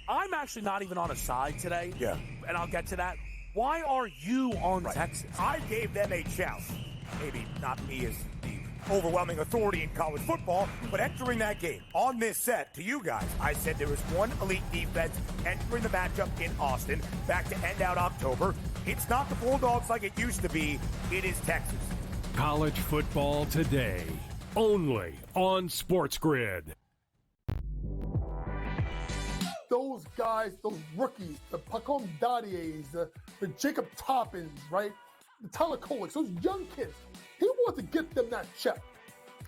I'm actually not even on a side today. Yeah. And I'll get to that. Why are you on Texas? I gave them a chance. Maybe not me as the overwhelming authority in college football, but entering that game on this set to you guys, I said there was one elite defense entering the matchup in Austin back to end out October. It's not the Bulldogs like it used to be. It is Texas. College football today, only on SportsGrid. Those guys, those rookies, the Pacom Daddiers, the Jacob Toppins, right? The Tyler Koleks, those young kids. He wants to get them that check.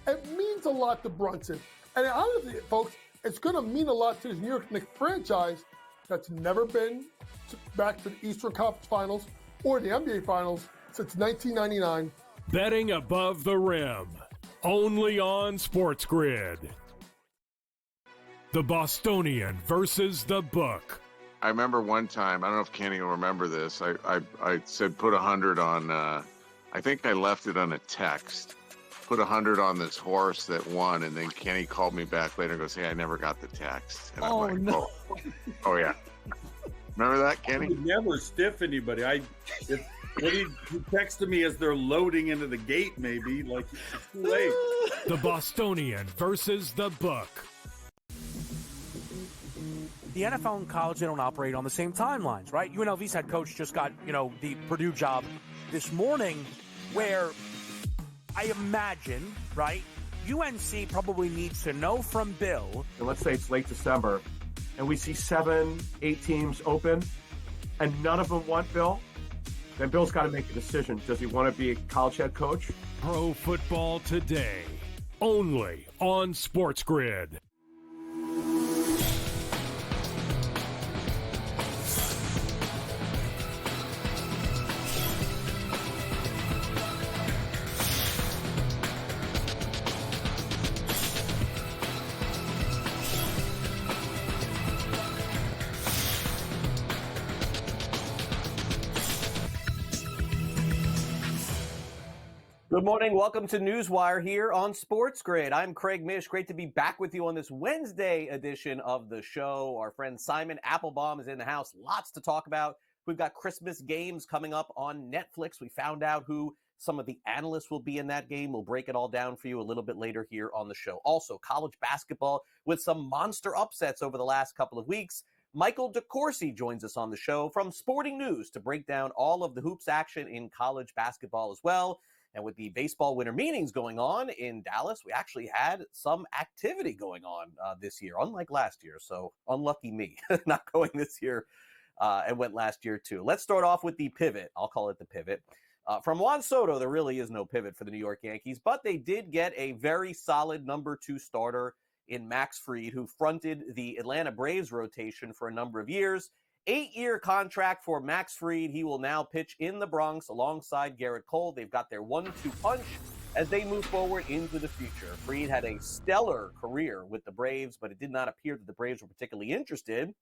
It means a lot to Brunson. And honestly, folks, it's going to mean a lot to this New York Knicks franchise that's never been back to the Eastern Conference Finals or the NBA Finals since 1999. Betting above the rim, only on SportsGrid. The Bostonian versus the Book. I remember one time, I don't know if Kenny will remember this, I said put 100 on, I think I left it on a text, put 100 on this horse that won, and then Kenny called me back later and goes, hey, I never got the text. And I'm like, no. Oh yeah. Remember that, Kenny? I would never stiff anybody. He texted me as they're loading into the gate, maybe, like it's too late. The Bostonian versus the Book. The NFL and college, they don't operate on the same timelines, right? UNLV's head coach just got, the Purdue job this morning, where I imagine, right, UNC probably needs to know from Bill. And let's say it's late December, and we see 7, 8 teams open, and none of them want Bill. Then Bill's got to make a decision. Does he want to be a college head coach? Pro Football Today, only on SportsGrid. Good morning. Welcome to NewsWire here on SportsGrid. I'm Craig Mish. Great to be back with you on this Wednesday edition of the show. Our friend Simon Applebaum is in the house. Lots to talk about. We've got Christmas games coming up on Netflix. We found out who some of the analysts will be in that game. We'll break it all down for you a little bit later here on the show. Also, college basketball with some monster upsets over the last couple of weeks. Michael DeCourcy joins us on the show from Sporting News to break down all of the hoops action in college basketball as well. And with the baseball winter meetings going on in Dallas, we actually had some activity going on this year, unlike last year. So unlucky me, not going this year and went last year too. Let's start off with the pivot. I'll call it the pivot. From Juan Soto, there really is no pivot for the New York Yankees, but they did get a very solid number 2 starter in Max Fried, who fronted the Atlanta Braves rotation for a number of years. 8-year contract for Max Fried. He will now pitch in the Bronx alongside Garrett Cole. They've got their 1-2 punch as they move forward into the future. Fried had a stellar career with the Braves, but it did not appear that the Braves were particularly interested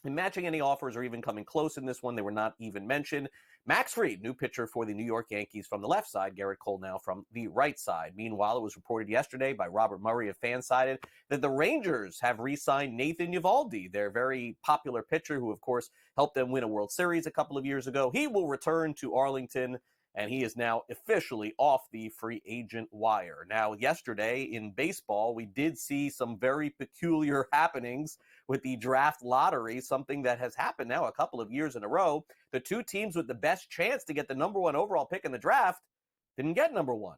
in matching any offers or even coming close in this one. They were not even mentioned. Max Fried, new pitcher for the New York Yankees from the left side, Garrett Cole now from the right side. Meanwhile, it was reported yesterday by Robert Murray of Fansided that the Rangers have re-signed Nathan Eovaldi, their very popular pitcher who, of course, helped them win a World Series a couple of years ago. He will return to Arlington, and he is now officially off the free agent wire. Now, yesterday in baseball, we did see some very peculiar happenings with the draft lottery, something that has happened now a couple of years in a row. The 2 teams with the best chance to get the number 1 overall pick in the draft didn't get number 1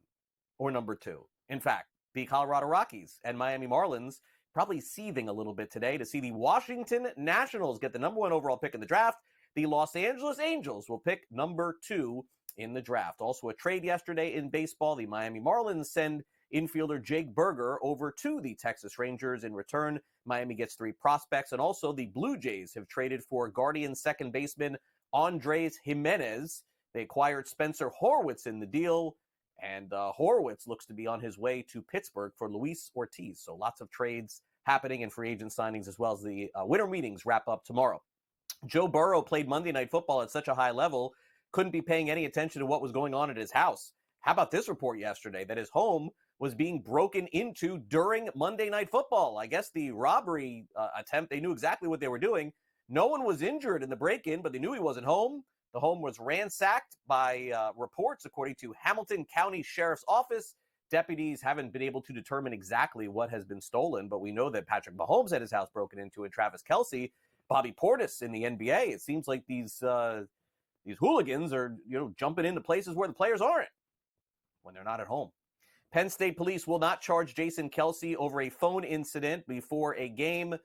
or number 2. In fact, the Colorado Rockies and Miami Marlins probably seething a little bit today to see the Washington Nationals get the number 1 overall pick in the draft. The Los Angeles Angels will pick number 2 in the draft. Also a trade yesterday in baseball. The Miami Marlins send infielder Jake Berger over to the Texas Rangers. In return, Miami gets 3 prospects. And also the Blue Jays have traded for Guardians second baseman Andres Jimenez. They acquired Spencer Horwitz in the deal. And Horwitz looks to be on his way to Pittsburgh for Luis Ortiz. So lots of trades happening and free agent signings, as well as the winter meetings wrap up tomorrow. Joe Burrow played Monday Night Football at such a high level, couldn't be paying any attention to what was going on at his house. How about this report yesterday that his home was being broken into during Monday Night Football. I guess the robbery attempt, they knew exactly what they were doing. No one was injured in the break-in, but they knew he wasn't home. The home was ransacked by reports, according to Hamilton County Sheriff's Office. Deputies haven't been able to determine exactly what has been stolen, but we know that Patrick Mahomes had his house broken into, and Travis Kelce, Bobby Portis in the NBA. It seems like these hooligans are, jumping into places where the players aren't when they're not at home. Penn State police will not charge Jason Kelce over a phone incident before a game.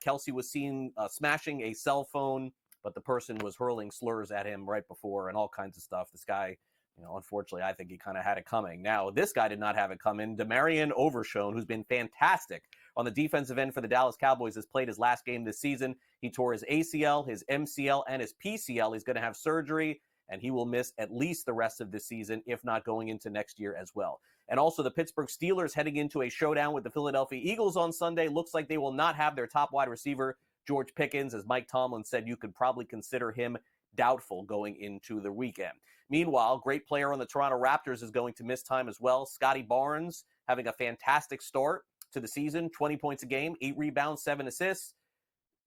Kelce was seen smashing a cell phone, but the person was hurling slurs at him right before and all kinds of stuff. This guy, unfortunately, I think he kind of had it coming. Now, this guy did not have it coming. Demarion Overshone, who's been fantastic on the defensive end for the Dallas Cowboys, has played his last game this season. He tore his ACL, his MCL, and his PCL. He's going to have surgery, and he will miss at least the rest of this season, if not going into next year as well. And also the Pittsburgh Steelers heading into a showdown with the Philadelphia Eagles on Sunday. Looks like they will not have their top wide receiver, George Pickens. As Mike Tomlin said, you could probably consider him doubtful going into the weekend. Meanwhile, great player on the Toronto Raptors is going to miss time as well. Scotty Barnes having a fantastic start to the season, 20 points a game, 8 rebounds, 7 assists.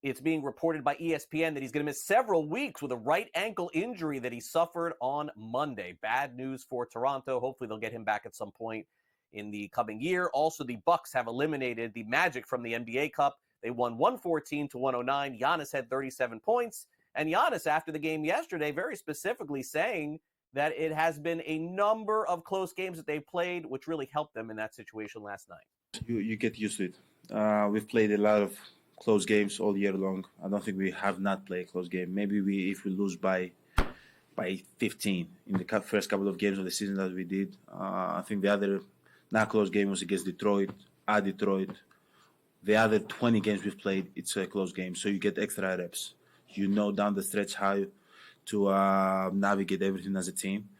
It's being reported by ESPN that he's going to miss several weeks with a right ankle injury that he suffered on Monday. Bad news for Toronto. Hopefully they'll get him back at some point in the coming year. Also, the Bucks have eliminated the Magic from the NBA Cup. They won 114-109. Giannis had 37 points. And Giannis, after the game yesterday, very specifically saying that it has been a number of close games that they've played, which really helped them in that situation last night. You get used to it. We've played a lot of close games all year long. I don't think we have not played a close game. Maybe if we lose by 15 in the first couple of games of the season that we did. I think the other not close game was against Detroit, at Detroit. The other 20 games we've played, it's a close game. So you get extra reps. Down the stretch how to navigate everything as a team.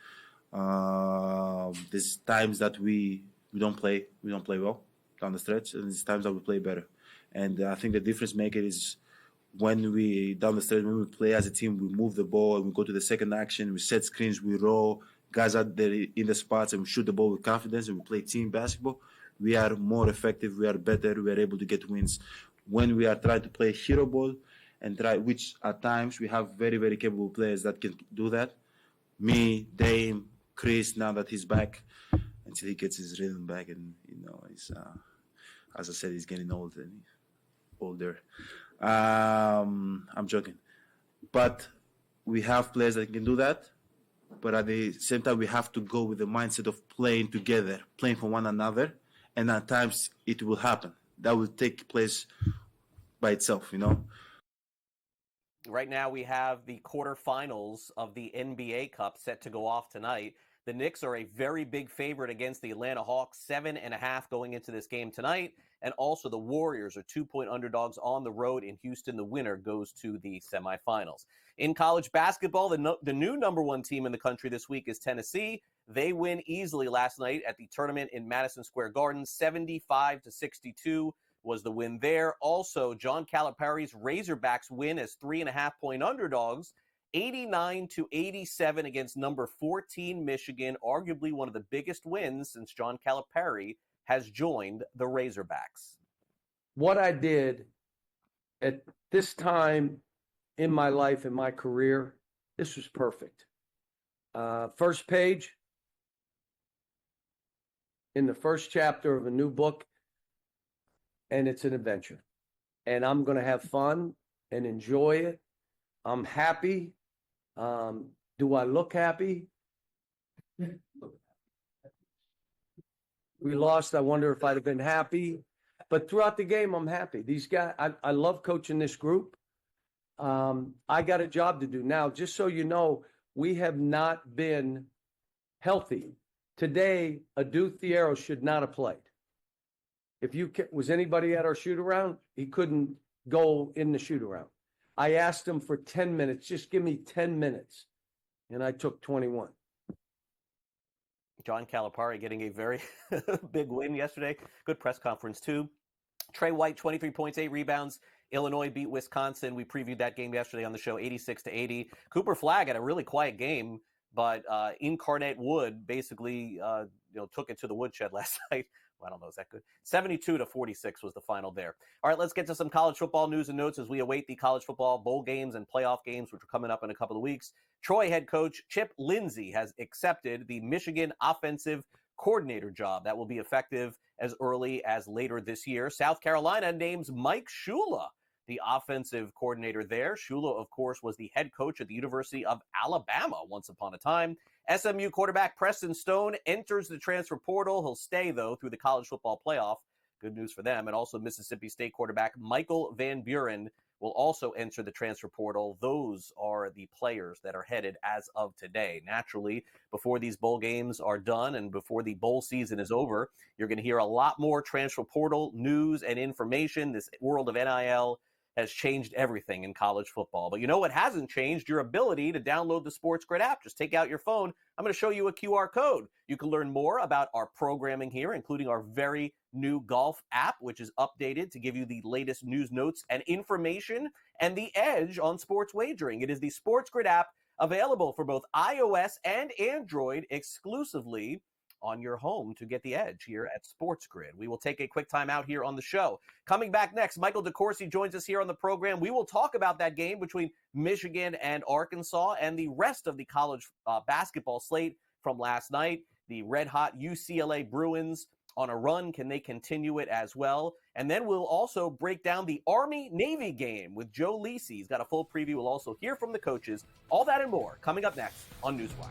There's times that we don't play well down the stretch, and there's times that we play better. And I think the difference maker is when we down the stretch, when we play as a team, we move the ball, and we go to the second action, we set screens, we roll, guys out there in the spots, and we shoot the ball with confidence, and we play team basketball. We are more effective, we are better, we are able to get wins. When we are trying to play hero ball, which at times we have very, very capable players that can do that. Me, Dame, Chris, now that he's back, until he gets his rhythm back, and he's as I said, he's getting older. I'm joking, but we have players that can do that. But at the same time, we have to go with the mindset of playing together, playing for one another, and at times it will happen. That will take place by itself, Right now we have the quarterfinals of the NBA Cup set to go off tonight. The Knicks are a very big favorite against the Atlanta Hawks, 7.5 going into this game tonight. And also the Warriors are 2-point underdogs on the road in Houston. The winner goes to the semifinals. In college basketball, the new number one team in the country this week is Tennessee. They win easily last night at the tournament in Madison Square Garden. 75-62 was the win there. Also, John Calipari's Razorbacks win as 3.5-point underdogs. 89-87 against number 14 Michigan, arguably one of the biggest wins since John Calipari has joined the Razorbacks. What I did at this time in my life, in my career, this was perfect. First page in the first chapter of a new book, and it's an adventure. And I'm going to have fun and enjoy it. I'm happy. Do I look happy? We lost. I wonder if I'd have been happy. But throughout the game, I'm happy. These guys, I love coaching this group. I got a job to do. Now, just so you know, we have not been healthy. Today, Adu Thiero should not have played. Was anybody at our shoot-around? He couldn't go in the shoot-around. I asked him for 10 minutes. Just give me 10 minutes. And I took 21. John Calipari getting a very big win yesterday. Good press conference, too. Trey White, 23 points, 8 rebounds. Illinois beat Wisconsin. We previewed that game yesterday on the show, 86-80. Cooper Flagg had a really quiet game, but Incarnate Wood basically took it to the woodshed last night. Well, I don't know, is that good? 72-46 was the final there. All right, let's get to some college football news and notes as we await the college football bowl games and playoff games, which are coming up in a couple of weeks. Troy head coach Chip Lindsey has accepted the Michigan offensive coordinator job. That will be effective as early as later this year. South Carolina names Mike Shula the offensive coordinator there. Shula, of course, was the head coach at the University of Alabama once upon a time. SMU quarterback Preston Stone enters the transfer portal. He'll stay, though, through the college football playoff. Good news for them. And also Mississippi State quarterback Michael Van Buren will also enter the transfer portal. Those are the players that are headed as of today. Naturally, before these bowl games are done and before the bowl season is over, you're going to hear a lot more transfer portal news and information. This world of NIL has changed everything in college football. But you know what hasn't changed? Your ability to download the SportsGrid app. Just take out your phone. I'm going to show you a QR code. You can learn more about our programming here, including our very new golf app, which is updated to give you the latest news, notes, and information, and the edge on sports wagering. It is the SportsGrid app, available for both iOS and Android exclusively on your home to get the edge here at SportsGrid. We will take a quick time out here on the show. Coming back next, Michael DeCourcy joins us here on the program. We will talk about that game between Michigan and Arkansas and the rest of the college basketball slate from last night. The red-hot UCLA Bruins on a run. Can they continue it as well? And then we'll also break down the Army-Navy game with Joe Lisi. He's got a full preview. We'll also hear from the coaches. All that and more coming up next on NewsWire.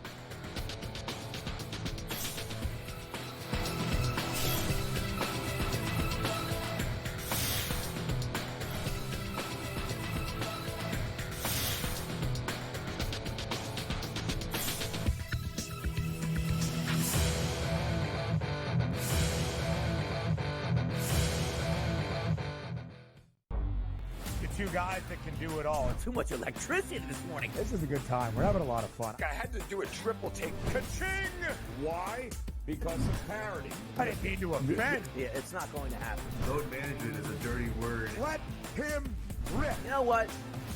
Two guys that can do it all. Too much electricity this morning. This is a good time. We're having a lot of fun. I had to do a triple take. Ka-ching! Why? Because of parity. I didn't mean to offend. Yeah, it's not going to happen. Load management is a dirty word. Let him rip. You know what?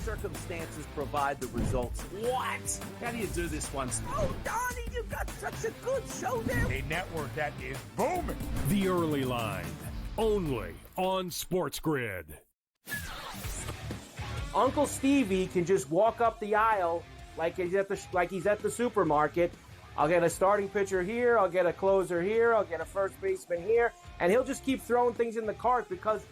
Circumstances provide the results. What? How do you do this once? Oh, Donnie, you've got such a good show there. A network that is booming. The Early Line, only on SportsGrid. Uncle Stevie can just walk up the aisle like he's at the supermarket. I'll get a starting pitcher here, I'll get a closer here, I'll get a first baseman here, and he'll just keep throwing things in the cart because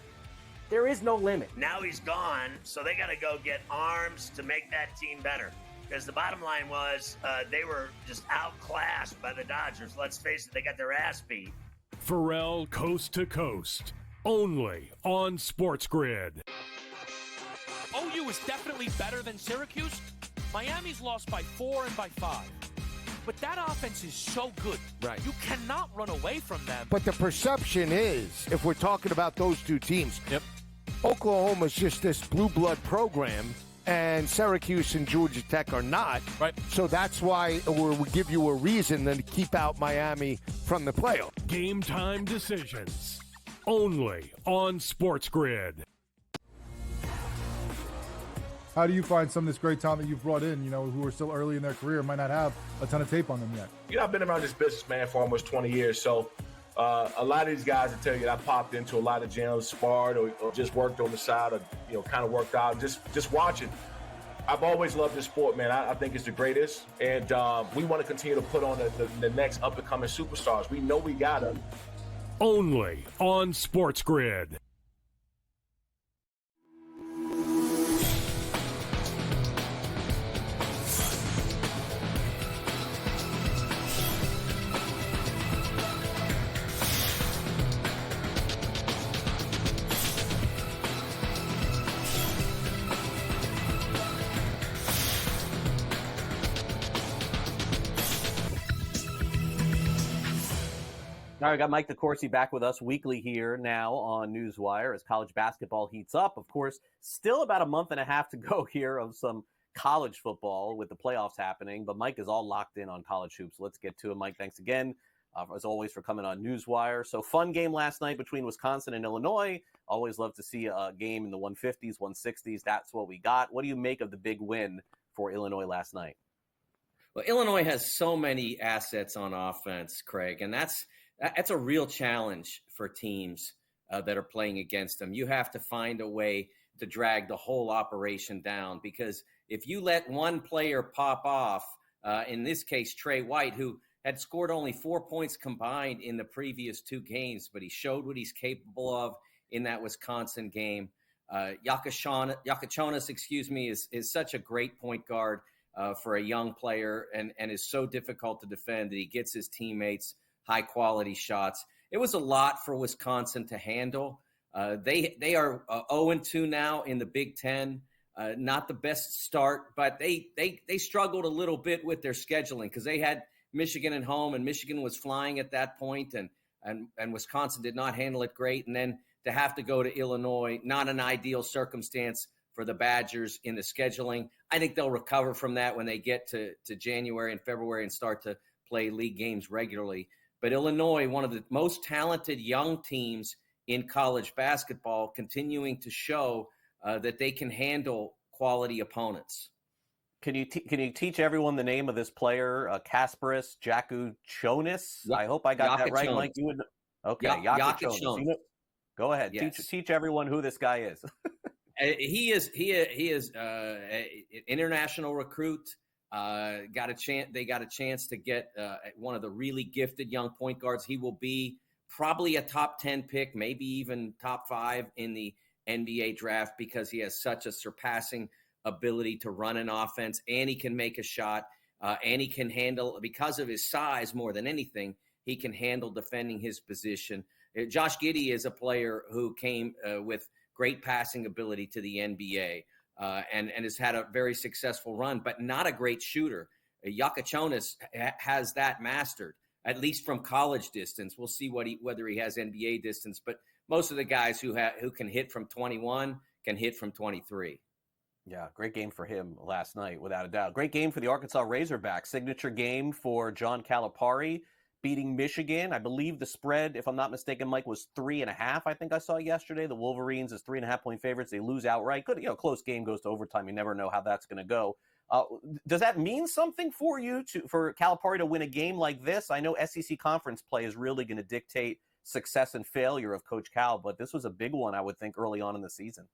there is no limit. Now he's gone, so they got to go get arms to make that team better. Because the bottom line was they were just outclassed by the Dodgers. Let's face it, they got their ass beat. Pharrell Coast to Coast, only on SportsGrid. OU is definitely better than Syracuse. Miami's lost by 4 and by 5. But that offense is so good. Right. You cannot run away from them. But the perception is, if we're talking about those two teams, Oklahoma's just this blue blood program, and Syracuse and Georgia Tech are not. Right. So that's why we give you a reason to keep out Miami from the playoff. Game time decisions, only on SportsGrid. How do you find some of this great talent that you've brought in, who are still early in their career, might not have a ton of tape on them yet? I've been around this business, man, for almost 20 years. So a lot of these guys will tell you that I popped into a lot of gyms, sparred, or just worked on the side, or, kind of worked out, just watching. I've always loved this sport, man. I think it's the greatest. And we want to continue to put on the next up-and-coming superstars. We know we got them. Only on SportsGrid. All right, got Mike DeCourcy back with us weekly here now on NewsWire as college basketball heats up. Of course, still about a month and a half to go here of some college football with the playoffs happening, but Mike is all locked in on college hoops. Let's get to it. Mike, thanks again, as always, for coming on NewsWire. So fun game last night between Wisconsin and Illinois. Always love to see a game in the 150s, 160s. That's what we got. What do you make of the big win for Illinois last night? Well, Illinois has so many assets on offense, Craig, and that's a real challenge for teams that are playing against them. You have to find a way to drag the whole operation down, because if you let one player pop off, in this case, Trey White, who had scored only 4 points combined in the previous 2 games, but he showed what he's capable of in that Wisconsin game. Yakachonis, is such a great point guard for a young player, and is so difficult to defend that he gets his teammates high-quality shots. It was a lot for Wisconsin to handle. They are 0-2 now in the Big Ten. Not the best start, but they struggled a little bit with their scheduling because they had Michigan at home, and Michigan was flying at that point, and Wisconsin did not handle it great. And then to have to go to Illinois, not an ideal circumstance for the Badgers in the scheduling. I think they'll recover from that when they get to January and February and start to play league games regularly. But Illinois, one of the most talented young teams in college basketball, continuing to show that they can handle quality opponents. Can you teach everyone the name of this player, Kasparis Jakuchonis? I hope I got that right, Mike. You would. Okay, Jakuchonis. Go ahead. Yes. Teach everyone who this guy is. He is an international recruit. They got a chance to get one of the really gifted young point guards. He will be probably a top 10 pick, maybe even top 5 in the NBA draft, because he has such a surpassing ability to run an offense, and he can make a shot, and he can handle, because of his size more than anything, he can handle defending his position. Josh Giddey is a player who came with great passing ability to the NBA and has had a very successful run, but not a great shooter. Yakachonis has that mastered, at least from college distance. We'll see whether he has NBA distance, but most of the guys who can hit from 21 can hit from 23. Yeah, great game for him last night, without a doubt. Great game for the Arkansas Razorbacks. Signature game for John Calipari, beating Michigan. I believe the spread, if I'm not mistaken, Mike, was 3.5. I think I saw yesterday. The Wolverines is 3.5-point favorites. They lose outright. Good, close game goes to overtime. You never know how that's going to go. Does that mean something for you for Calipari to win a game like this? I know SEC conference play is really going to dictate success and failure of Coach Cal, but this was a big one, I would think, early on in the season.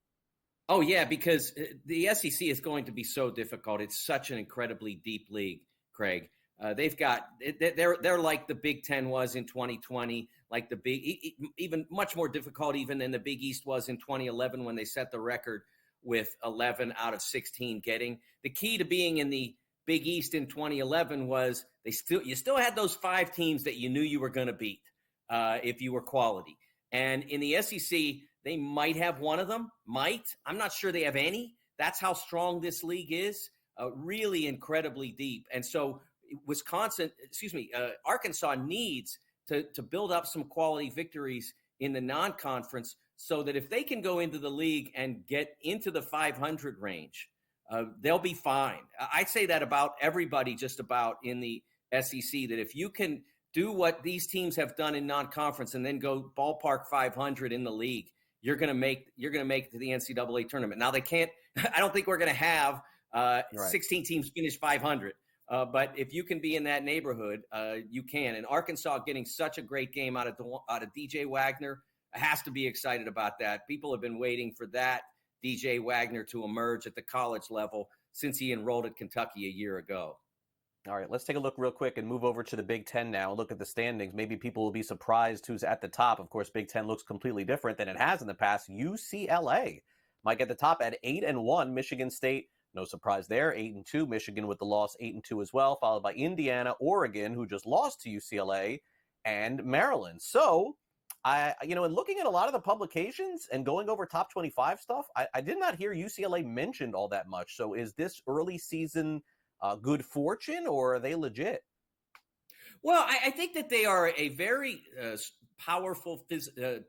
Oh yeah, because the SEC is going to be so difficult. It's such an incredibly deep league, Craig. They're like the Big Ten was in 2020, like even much more difficult even than the Big East was in 2011 when they set the record with 11 out of 16 getting. The key to being in the Big East in 2011 was you still had those 5 teams that you knew you were going to beat if you were quality. And in the SEC, they might have one of them. I'm not sure they have any. That's how strong this league is. Really incredibly deep. And so Arkansas needs to build up some quality victories in the non-conference so that if they can go into the league and get into the 500 range, they'll be fine. I say that about everybody just about in the SEC, that if you can do what these teams have done in non-conference and then go ballpark 500 in the league, you're going to make it to the NCAA tournament. Now they can't. I don't think we're going to have 16 teams finish 500. But if you can be in that neighborhood, you can. And Arkansas getting such a great game out of DJ Wagner, has to be excited about that. People have been waiting for that DJ Wagner to emerge at the college level since he enrolled at Kentucky a year ago. All right, let's take a look real quick and move over to the Big Ten now. Look at the standings. Maybe people will be surprised who's at the top. Of course, Big Ten looks completely different than it has in the past. UCLA might get the top at 8-1. Michigan State, no surprise there, 8-2. Michigan with the loss, 8-2 as well, followed by Indiana, Oregon, who just lost to UCLA, and Maryland. So, in looking at a lot of the publications and going over top 25 stuff, I did not hear UCLA mentioned all that much. So is this early season good fortune, or are they legit? Well, I think that they are a very powerful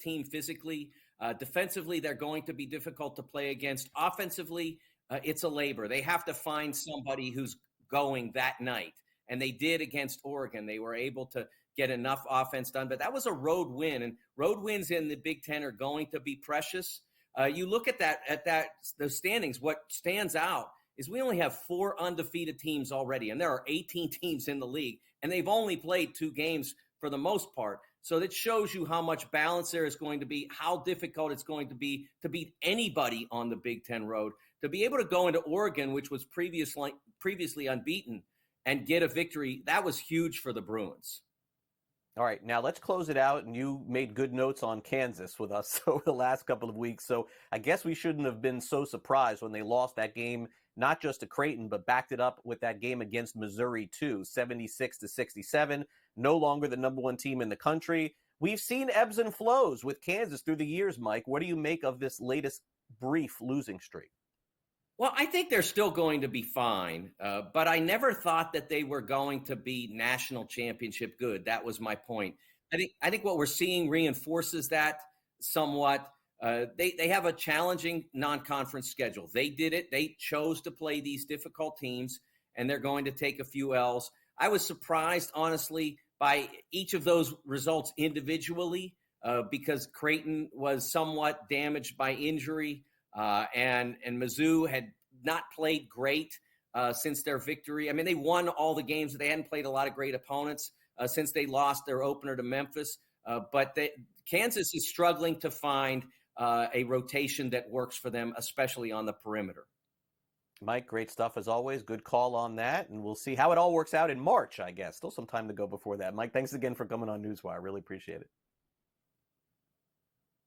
team physically. Defensively, they're going to be difficult to play against. Offensively, it's a labor. They have to find somebody who's going that night. And they did against Oregon. They were able to get enough offense done. But that was a road win. And road wins in the Big Ten are going to be precious. You look at those standings, what stands out is we only have 4 undefeated teams already, and there are 18 teams in the league, and they've only played 2 games for the most part. So that shows you how much balance there is going to be, how difficult it's going to be to beat anybody on the Big Ten road. To be able to go into Oregon, which was previously unbeaten, and get a victory, that was huge for the Bruins. All right, now let's close it out. And you made good notes on Kansas with us over the last couple of weeks. So I guess we shouldn't have been so surprised when they lost that game, not just to Creighton, but backed it up with that game against Missouri too, 76-67. No longer the number 1 team in the country. We've seen ebbs and flows with Kansas through the years, Mike. What do you make of this latest brief losing streak? Well, I think they're still going to be fine, but I never thought that they were going to be national championship good. That was my point. I think what we're seeing reinforces that somewhat. They have a challenging non-conference schedule. They did it. They chose to play these difficult teams, and they're going to take a few L's. I was surprised, honestly, by each of those results individually because Creighton was somewhat damaged by injury. And Mizzou had not played great since their victory. I mean, they won all the games, but they hadn't played a lot of great opponents since they lost their opener to Memphis. But Kansas is struggling to find a rotation that works for them, especially on the perimeter. Mike, great stuff as always. Good call on that. And we'll see how it all works out in March, I guess. Still some time to go before that. Mike, thanks again for coming on NewsWire. Really appreciate it.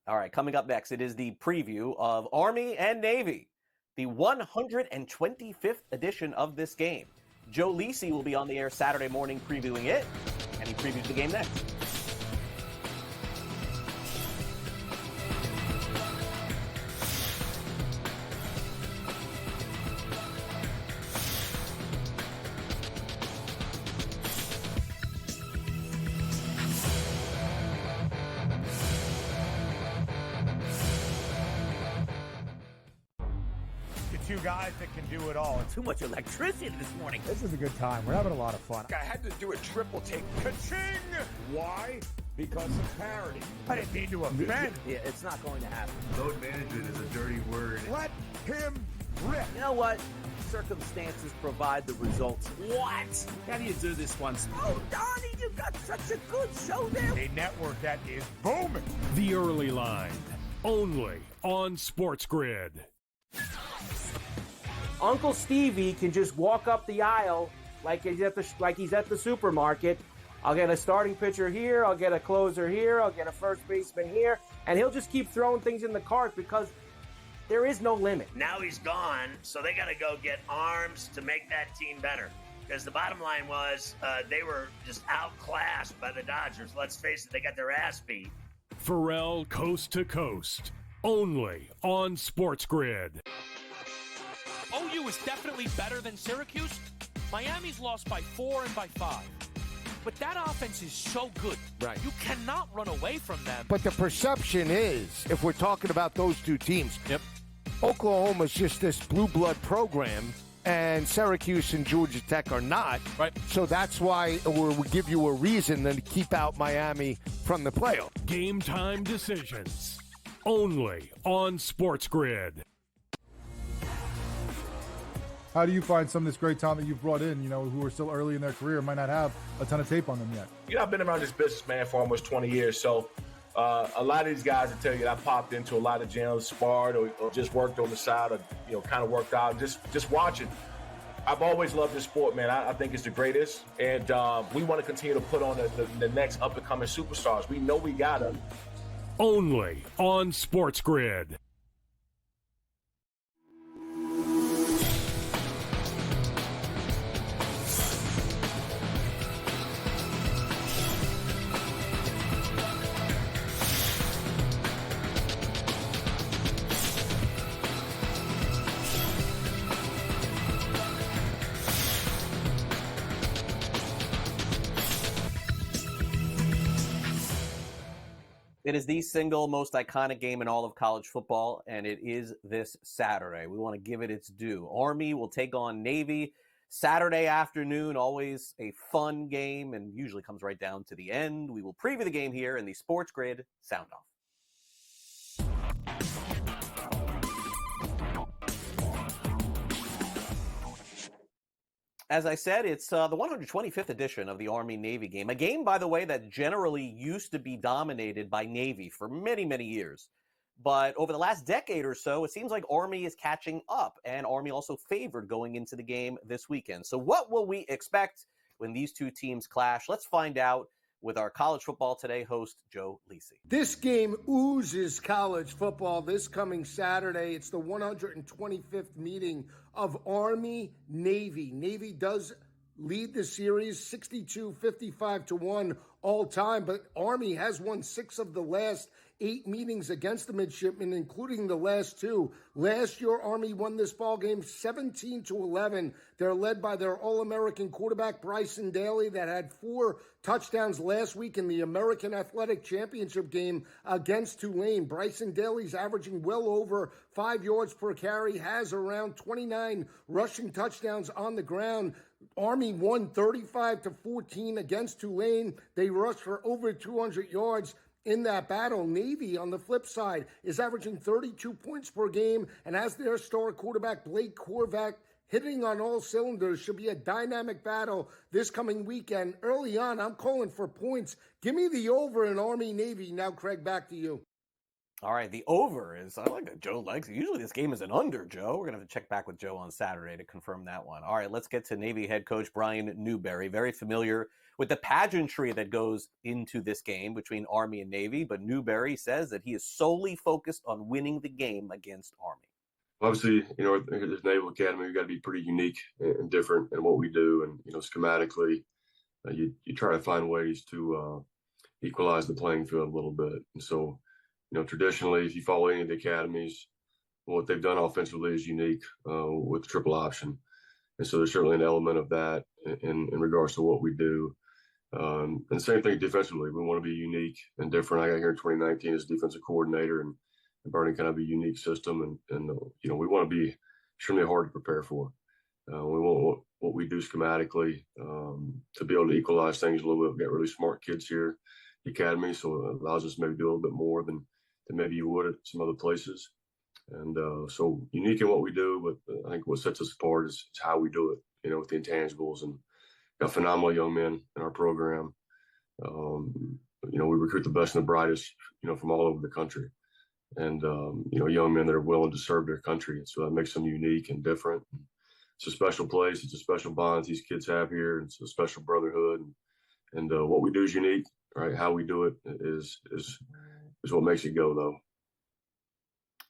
All right, coming up next, it is the preview of Army and Navy, the 125th edition of this game. Joe Lisi will be on the air Saturday morning previewing it, and he previews the game next. Two guys that can do it all. Too much electricity this morning. This is a good time. We're having a lot of fun. I had to do a triple take. Ka-ching! Why? Because of parity. I didn't mean to offend. Yeah, it's not going to happen. Load management is a dirty word. Let him rip. You know what? Circumstances provide the results. What? How do you do this one? Oh, Donnie, you've got such a good show there. A network that is booming. The Early Line, only on SportsGrid. Uncle Stevie can just walk up the aisle like he's at the supermarket. I'll get a starting pitcher here, I'll get a closer here, I'll get a first baseman here, and he'll just keep throwing things in the cart because there is no limit. Now he's gone, so they got to go get arms to make that team better. Because the bottom line was they were just outclassed by the Dodgers. Let's face it, they got their ass beat. Pharrell Coast to Coast, only on SportsGrid. OU is definitely better than Syracuse. Miami's lost by 4 and by 5. But that offense is so good. Right. You cannot run away from them. But the perception is, if we're talking about those two teams, Oklahoma's just this blue blood program, and Syracuse and Georgia Tech are not. Right. So that's why we give you a reason to keep out Miami from the playoff. Game time decisions, only on SportsGrid. How do you find some of this great talent that you've brought in, who are still early in their career, might not have a ton of tape on them yet? I've been around this business, man, for almost 20 years. So a lot of these guys will tell you that I popped into a lot of gyms, sparred or just worked on the side or, kind of worked out, just watching. I've always loved this sport, man. I think it's the greatest. And we want to continue to put on the next up-and-coming superstars. We know we got them. Only on SportsGrid. It is the single most iconic game in all of college football, and it is this Saturday. We want to give it its due. Army will take on Navy Saturday afternoon, always a fun game, and usually comes right down to the end. We will preview the game here in the SportsGrid Sound Off. As I said, it's the 125th edition of the Army-Navy game. A game, by the way, that generally used to be dominated by Navy for many, many years. But over the last decade or so, it seems like Army is catching up, and Army also favored going into the game this weekend. So what will we expect when these two teams clash? Let's find out with our College Football Today host, Joe Lisi. This game oozes college football this coming Saturday. It's the 125th meeting of Army-Navy. Navy does lead the series 62-55-1 all time, but Army has won 6 of the last 8 meetings against the midshipmen, including the last 2. Last year, Army won this ball game 17-11. They're led by their All-American quarterback, Bryson Daly, that had 4 touchdowns last week in the American Athletic Championship game against Tulane. Bryson Daly's averaging well over 5 yards per carry, has around 29 rushing touchdowns on the ground. Army won 35-14 against Tulane. They rushed for over 200 yards in that battle. Navy, on the flip side, is averaging 32 points per game and has their star quarterback, Blake Corvac, hitting on all cylinders. Should be a dynamic battle this coming weekend. Early on, I'm calling for points. Give me the over in Army-Navy. Now, Craig, back to you. All right, the over is, I like that Joe likes it. Usually this game is an under, Joe. We're going to have to check back with Joe on Saturday to confirm that one. All right, let's get to Navy head coach Brian Newberry. Very familiar with the pageantry that goes into this game between Army and Navy, but Newberry says that he is solely focused on winning the game against Army. Obviously, as Naval Academy, we've got to be pretty unique and different in what we do. And, schematically, you try to find ways to equalize the playing field a little bit. And so, traditionally, if you follow any of the academies, what they've done offensively is unique with the triple option. And so there's certainly an element of that in regards to what we do. And the same thing defensively. We want to be unique and different. I got here in 2019 as defensive coordinator and Bernie kind of a unique system. And we want to be extremely hard to prepare for. We want what we do schematically to be able to equalize things a little bit. We've got really smart kids here at the academy, so it allows us to maybe do a little bit more than maybe you would at some other places. And so unique in what we do, but I think what sets us apart is how we do it, with the intangibles. And got phenomenal young men in our program. We recruit the best and the brightest, from all over the country. And, young men that are willing to serve their country. And so that makes them unique and different. It's a special place. It's a special bond these kids have here. It's a special brotherhood. And what we do is unique, right? How we do it is what makes it go, though.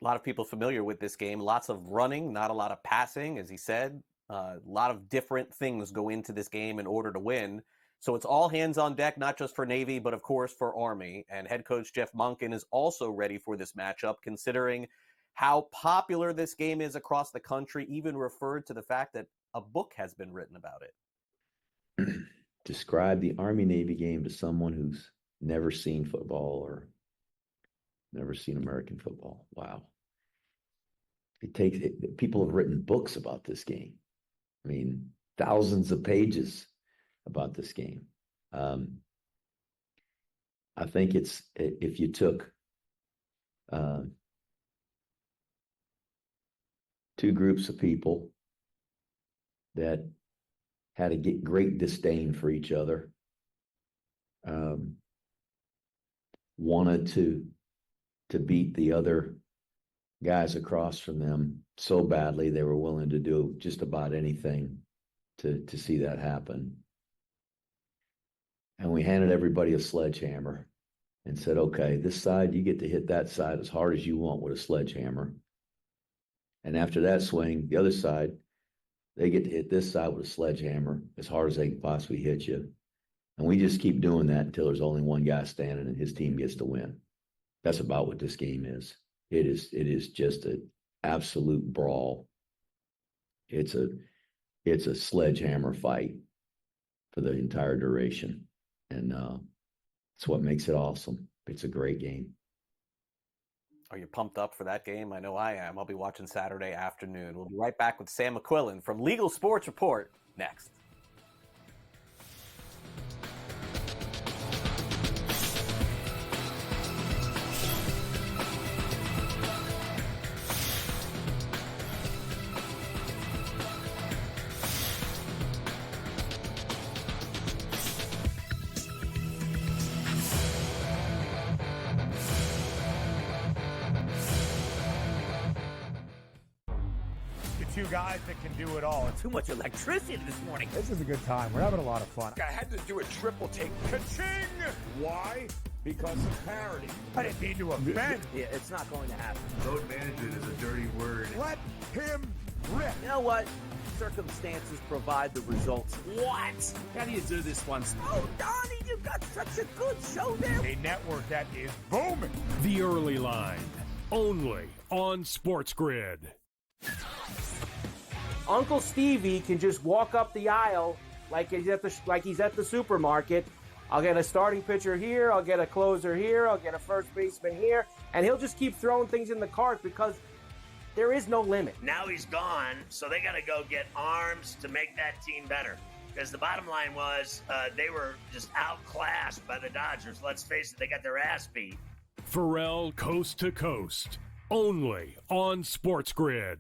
A lot of people familiar with this game. Lots of running, not a lot of passing, as he said. A lot of different things go into this game in order to win. So it's all hands on deck, not just for Navy, but of course for Army. And head coach Jeff Monken is also ready for this matchup, considering how popular this game is across the country, even referred to the fact that a book has been written about it. Describe the Army-Navy game to someone who's never seen football or never seen American football. Wow. People have written books about this game. I mean, thousands of pages about this game. I think if you took two groups of people that had a great disdain for each other, wanted to beat the other guys across from them so badly they were willing to do just about anything to see that happen. And we handed everybody a sledgehammer and said, okay, this side, you get to hit that side as hard as you want with a sledgehammer. And after that swing, the other side, they get to hit this side with a sledgehammer as hard as they can possibly hit you. And we just keep doing that until there's only one guy standing and his team gets to win. That's about what this game is. It is just an absolute brawl. It's a sledgehammer fight for the entire duration. And it's what makes it awesome. It's a great game. Are you pumped up for that game? I know I am. I'll be watching Saturday afternoon. We'll be right back with Sam McQuillan from Legal Sports Report next. two guys that can do it all. Too much electricity this morning. This is a good time. We're having a lot of fun. I had to do a triple take. Ka-ching! Why? Because of parity. I didn't mean to offend. Yeah, it's not going to happen. Load management is a dirty word. Let him rip. You know what? Circumstances provide the results. What? How do you do this one? Oh, Donnie, you've got such a good show there. A network that is booming. The Early Line, only on SportsGrid. Uncle Stevie can just walk up the aisle like he's at the supermarket. I'll get a starting pitcher here, I'll get a closer here, I'll get a first baseman here, and he'll just keep throwing things in the cart because there is no limit. Now he's gone, so they got to go get arms to make that team better. Because the bottom line was they were just outclassed by the Dodgers. Let's face it, they got their ass beat. Pharrell Coast to Coast, only on SportsGrid.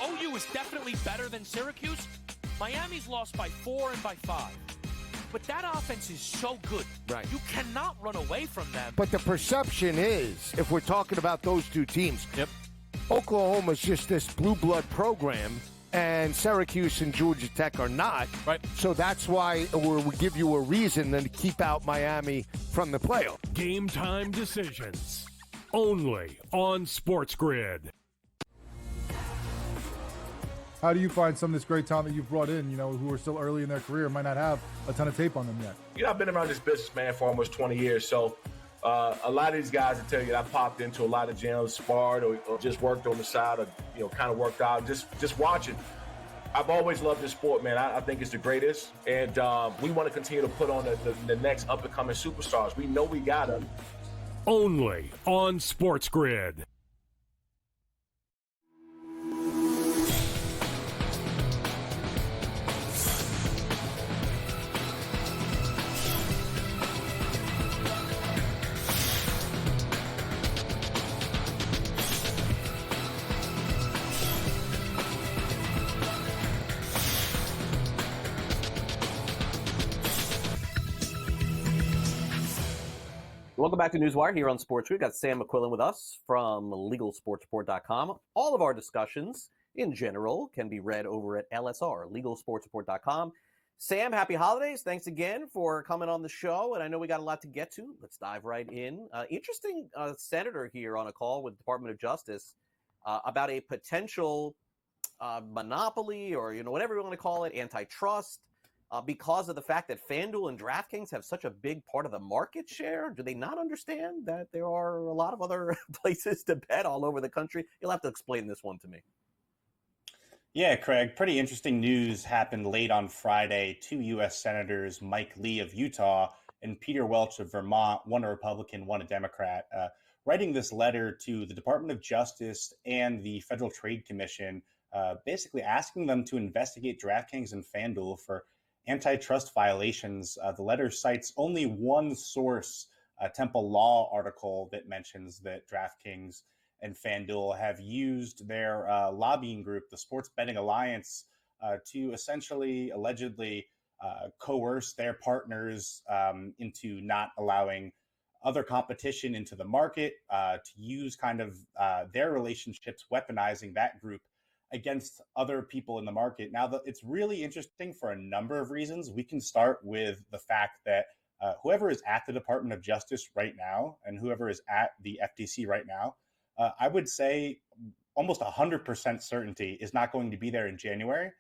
OU is definitely better than Syracuse. Miami's lost by 4 and by 5. But that offense is so good. Right. You cannot run away from them. But the perception is, if we're talking about those two teams, Oklahoma's just this blue blood program, and Syracuse and Georgia Tech are not. Right. So that's why we give you a reason then to keep out Miami from the playoff. Game time decisions, only on SportsGrid. How do you find some of this great talent that you've brought in, who are still early in their career, might not have a ton of tape on them yet? I've been around this business, man, for almost 20 years. So a lot of these guys will tell you that I popped into a lot of gyms, sparred or just worked on the side or, kind of worked out, just watching. I've always loved this sport, man. I think it's the greatest. And we want to continue to put on the next up-and-coming superstars. We know we got them. Only on SportsGrid. Welcome back to NewsWire here on SportsGrid. We've got Sam McQuillan with us from LegalSportsReport.com. All of our discussions in general can be read over at LSR, LegalSportsReport.com. Sam, happy holidays. Thanks again for coming on the show. And I know we got a lot to get to. Let's dive right in. Interesting senator here on a call with the Department of Justice about a potential monopoly or, whatever you want to call it, antitrust. Because of the fact that FanDuel and DraftKings have such a big part of the market share? Do they not understand that there are a lot of other places to bet all over the country? You'll have to explain this one to me. Yeah, Craig, pretty interesting news happened late on Friday. 2 U.S. Senators, Mike Lee of Utah and Peter Welch of Vermont, one a Republican, one a Democrat, writing this letter to the Department of Justice and the Federal Trade Commission, basically asking them to investigate DraftKings and FanDuel for antitrust violations. The letter cites only one source, a Temple Law article that mentions that DraftKings and FanDuel have used their lobbying group, the Sports Betting Alliance, to essentially, allegedly, coerce their partners into not allowing other competition into the market, to use kind of their relationships, weaponizing that group against other people in the market. Now, it's really interesting for a number of reasons. We can start with the fact that whoever is at the Department of Justice right now and whoever is at the FTC right now, I would say almost 100% certainty is not going to be there in January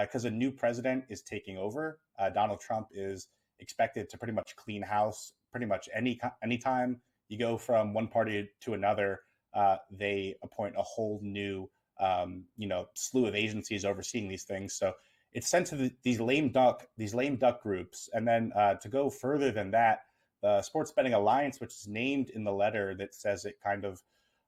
because a new president is taking over. Donald Trump is expected to pretty much clean house pretty much anytime you go from one party to another. They appoint a whole new slew of agencies overseeing these things. So it's sent to these lame duck groups. And then to go further than that, the Sports Betting Alliance, which is named in the letter that says it kind of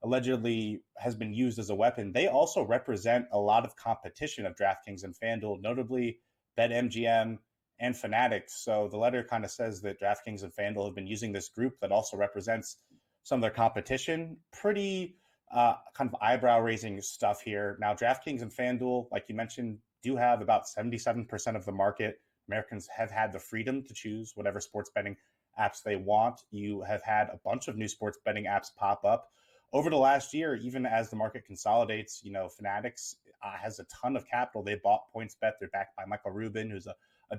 allegedly has been used as a weapon, they also represent a lot of competition of DraftKings and FanDuel, notably BetMGM and Fanatics. So the letter kind of says that DraftKings and FanDuel have been using this group that also represents some of their competition. Pretty kind of eyebrow-raising stuff here. Now, DraftKings and FanDuel, like you mentioned, do have about 77% of the market. Americans have had the freedom to choose whatever sports betting apps they want. You have had a bunch of new sports betting apps pop up over the last year, even as the market consolidates, Fanatics has a ton of capital. They bought PointsBet. They're backed by Michael Rubin, who's a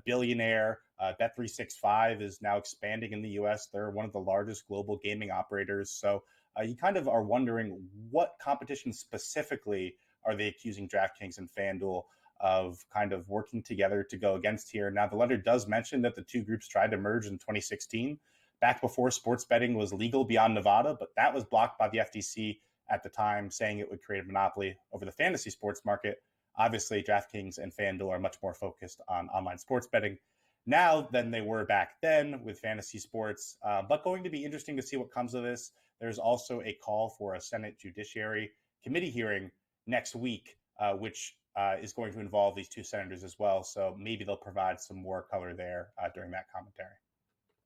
billionaire. Bet365 is now expanding in the U.S. They're one of the largest global gaming operators. So you kind of are wondering what competition specifically are they accusing DraftKings and FanDuel of kind of working together to go against here. Now, the letter does mention that the two groups tried to merge in 2016, back before sports betting was legal beyond Nevada, but that was blocked by the FTC at the time, saying it would create a monopoly over the fantasy sports market. Obviously, DraftKings and FanDuel are much more focused on online sports betting now than they were back then with fantasy sports, but going to be interesting to see what comes of this. There's also a call for a Senate Judiciary Committee hearing next week, which is going to involve these two senators as well. So maybe they'll provide some more color there during that commentary.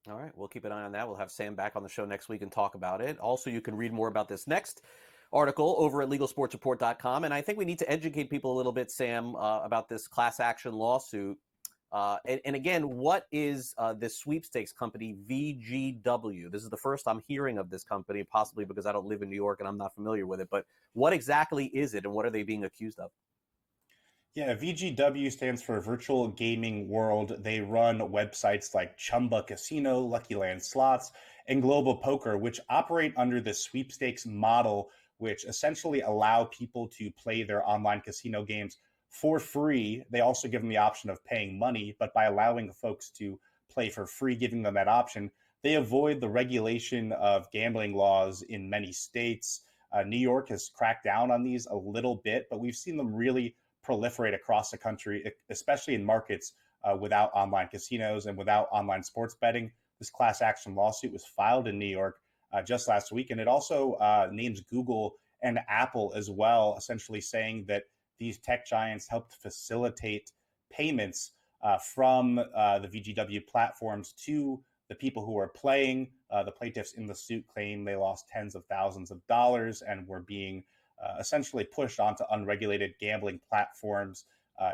All right, we'll keep an eye on that. We'll have Sam back on the show next week and talk about it. Also, you can read more about this next article over at LegalSportsReport.com. And I think we need to educate people a little bit, Sam, about this class action lawsuit. And again, what is this sweepstakes company, VGW? This is the first I'm hearing of this company, possibly because I don't live in New York and I'm not familiar with it. But what exactly is it and what are they being accused of? Yeah, VGW stands for Virtual Gaming World. They run websites like Chumba Casino, Lucky Land Slots, and Global Poker, which operate under the sweepstakes model, which essentially allow people to play their online casino games for free. They also give them the option of paying money, but by allowing folks to play for free, giving them that option, they avoid the regulation of gambling laws in many states. New York has cracked down on these a little bit, but we've seen them really proliferate across the country, especially in markets without online casinos and without online sports betting. This class action lawsuit was filed in New York just last week, and it also names Google and Apple as well, essentially saying that these tech giants helped facilitate payments from the VGW platforms to the people who are playing. The plaintiffs in the suit claim they lost tens of thousands of dollars and were being essentially pushed onto unregulated gambling platforms.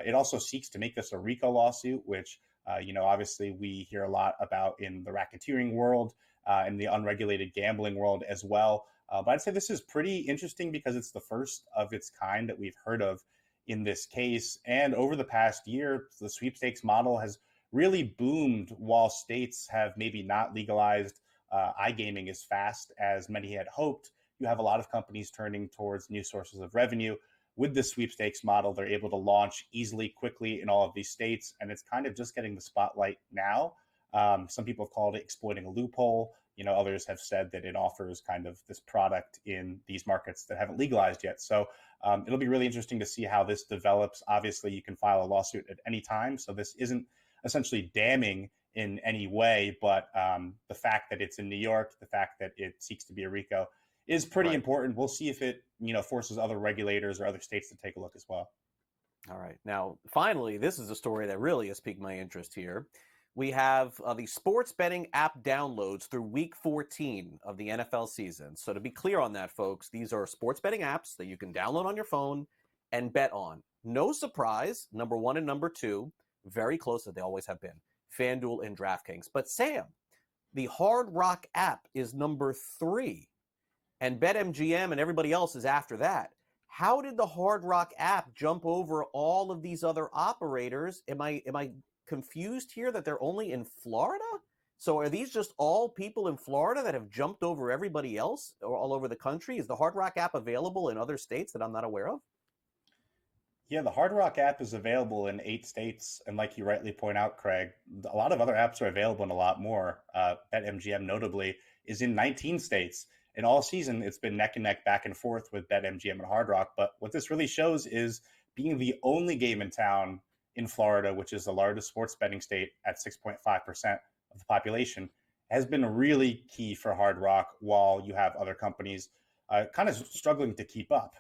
It also seeks to make this a RICO lawsuit, which, obviously we hear a lot about in the racketeering world and the unregulated gambling world as well. But I'd say this is pretty interesting because it's the first of its kind that we've heard of in this case. And over the past year, the sweepstakes model has really boomed while states have maybe not legalized iGaming as fast as many had hoped. You have a lot of companies turning towards new sources of revenue. With the sweepstakes model, they're able to launch easily, quickly in all of these states, and it's kind of just getting the spotlight now. Some people have called it exploiting a loophole. Others have said that it offers kind of this product in these markets that haven't legalized yet. So it'll be really interesting to see how this develops. Obviously, you can file a lawsuit at any time, so this isn't essentially damning in any way, but the fact that it's in New York, the fact that it seeks to be a RICO is pretty important. We'll see if it, forces other regulators or other states to take a look as well. All right. Now, finally, this is a story that really has piqued my interest here. We have the sports betting app downloads through week 14 of the NFL season. So to be clear on that, folks, these are sports betting apps that you can download on your phone and bet on. No surprise, number one and number two, very close as they always have been, FanDuel and DraftKings. But Sam, the Hard Rock app is number 3. And BetMGM and everybody else is after that. How did the Hard Rock app jump over all of these other operators? Am I confused here that they're only in Florida? So are these just all people in Florida that have jumped over everybody else or all over the country? Is the Hard Rock app available in other states that I'm not aware of? Yeah, the Hard Rock app is available in 8 states. And like you rightly point out, Craig, a lot of other apps are available in a lot more. BetMGM notably is in 19 states. And all season, it's been neck and neck, back and forth with BetMGM and Hard Rock. But what this really shows is being the only game in town in Florida, which is the largest sports betting state at 6.5% of the population, has been really key for Hard Rock, while you have other companies kind of struggling to keep up.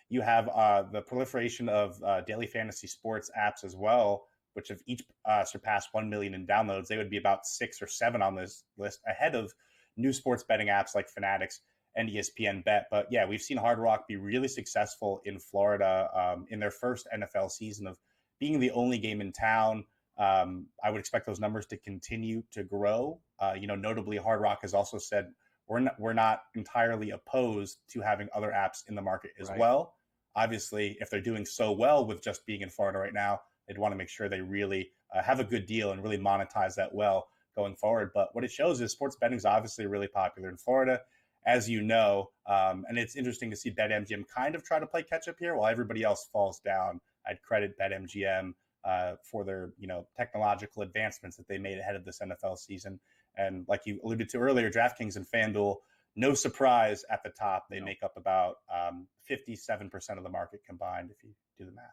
You have the proliferation of daily fantasy sports apps as well, which have each surpassed 1 million in downloads. They would be about 6 or 7 on this list, ahead of new sports betting apps like Fanatics and ESPN Bet. But yeah, we've seen Hard Rock be really successful in Florida in their first NFL season of being the only game in town. I would expect those numbers to continue to grow. Notably, Hard Rock has also said we're not entirely opposed to having other apps in the market as Right. well. Obviously, if they're doing so well with just being in Florida right now, they'd want to make sure they really have a good deal and really monetize that well going forward. But what it shows is sports betting is obviously really popular in Florida, as you know. And it's interesting to see BetMGM kind of try to play catch up here while everybody else falls down. I'd credit BetMGM for their technological advancements that they made ahead of this NFL season. And like you alluded to earlier, DraftKings and FanDuel, no surprise at the top. They make up about 57% of the market combined if you do the math.